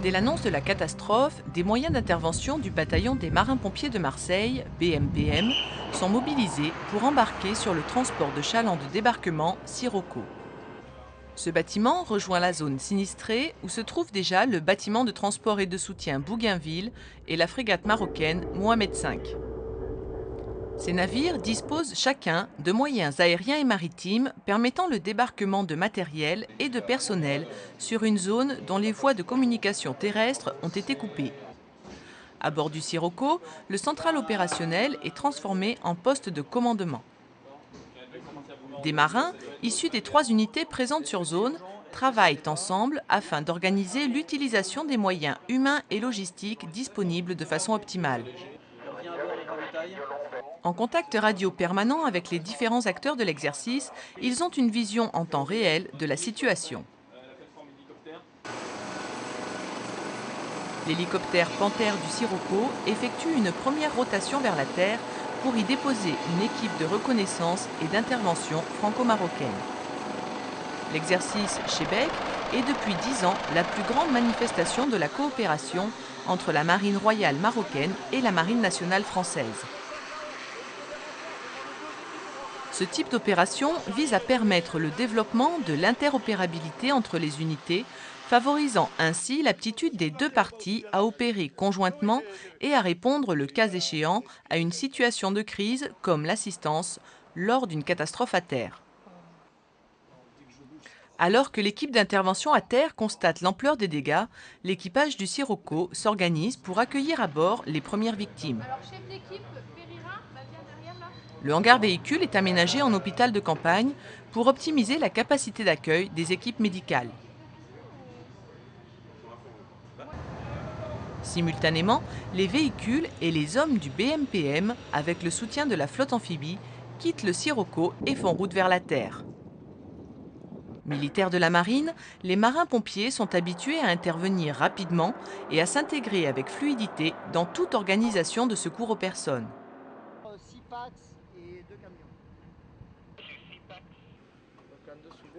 Dès l'annonce de la catastrophe, des moyens d'intervention du bataillon des marins-pompiers de Marseille, BMPM, sont mobilisés pour embarquer sur le transport de chalands de débarquement Sirocco. Ce bâtiment rejoint la zone sinistrée où se trouve déjà le bâtiment de transport et de soutien Bougainville et la frégate marocaine Mohamed V. Ces navires disposent chacun de moyens aériens et maritimes permettant le débarquement de matériel et de personnel sur une zone dont les voies de communication terrestre ont été coupées. À bord du Sirocco, le central opérationnel est transformé en poste de commandement. Des marins, issus des 3 unités présentes sur zone, travaillent ensemble afin d'organiser l'utilisation des moyens humains et logistiques disponibles de façon optimale. En contact radio permanent avec les différents acteurs de l'exercice, ils ont une vision en temps réel de la situation. L'hélicoptère Panthère du Sirocco effectue une première rotation vers la Terre pour y déposer une équipe de reconnaissance et d'intervention franco-marocaine. L'exercice Chebec est depuis 10 ans la plus grande manifestation de la coopération entre la Marine royale marocaine et la Marine nationale française. Ce type d'opération vise à permettre le développement de l'interopérabilité entre les unités, favorisant ainsi l'aptitude des 2 parties à opérer conjointement et à répondre le cas échéant à une situation de crise comme l'assistance lors d'une catastrophe à terre. Alors que l'équipe d'intervention à terre constate l'ampleur des dégâts, l'équipage du Sirocco s'organise pour accueillir à bord les premières victimes. Le hangar véhicule est aménagé en hôpital de campagne pour optimiser la capacité d'accueil des équipes médicales. Simultanément, les véhicules et les hommes du BMPM, avec le soutien de la flotte amphibie, quittent le Sirocco et font route vers la Terre. Militaires de la marine, les marins-pompiers sont habitués à intervenir rapidement et à s'intégrer avec fluidité dans toute organisation de secours aux personnes.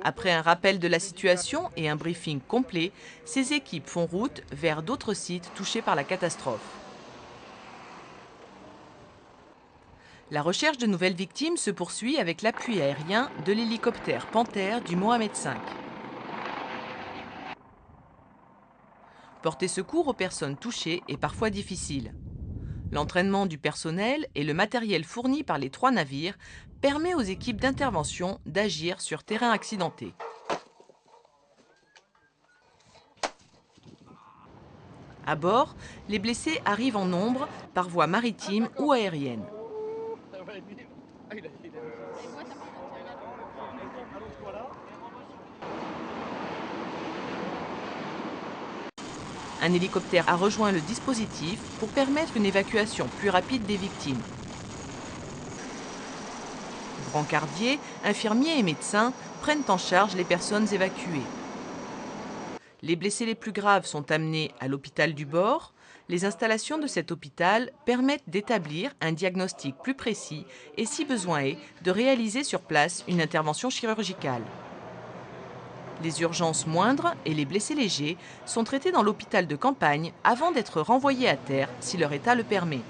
Après un rappel de la situation et un briefing complet, ces équipes font route vers d'autres sites touchés par la catastrophe. La recherche de nouvelles victimes se poursuit avec l'appui aérien de l'hélicoptère Panthère du Mohamed V. Porter secours aux personnes touchées est parfois difficile. L'entraînement du personnel et le matériel fourni par les 3 navires permet aux équipes d'intervention d'agir sur terrain accidenté. À bord, les blessés arrivent en nombre par voie maritime ou aérienne. Un hélicoptère a rejoint le dispositif pour permettre une évacuation plus rapide des victimes. Brancardiers, infirmiers et médecins prennent en charge les personnes évacuées. Les blessés les plus graves sont amenés à l'hôpital du bord. Les installations de cet hôpital permettent d'établir un diagnostic plus précis et, si besoin est, de réaliser sur place une intervention chirurgicale. Les urgences moindres et les blessés légers sont traités dans l'hôpital de campagne avant d'être renvoyés à terre si leur état le permet.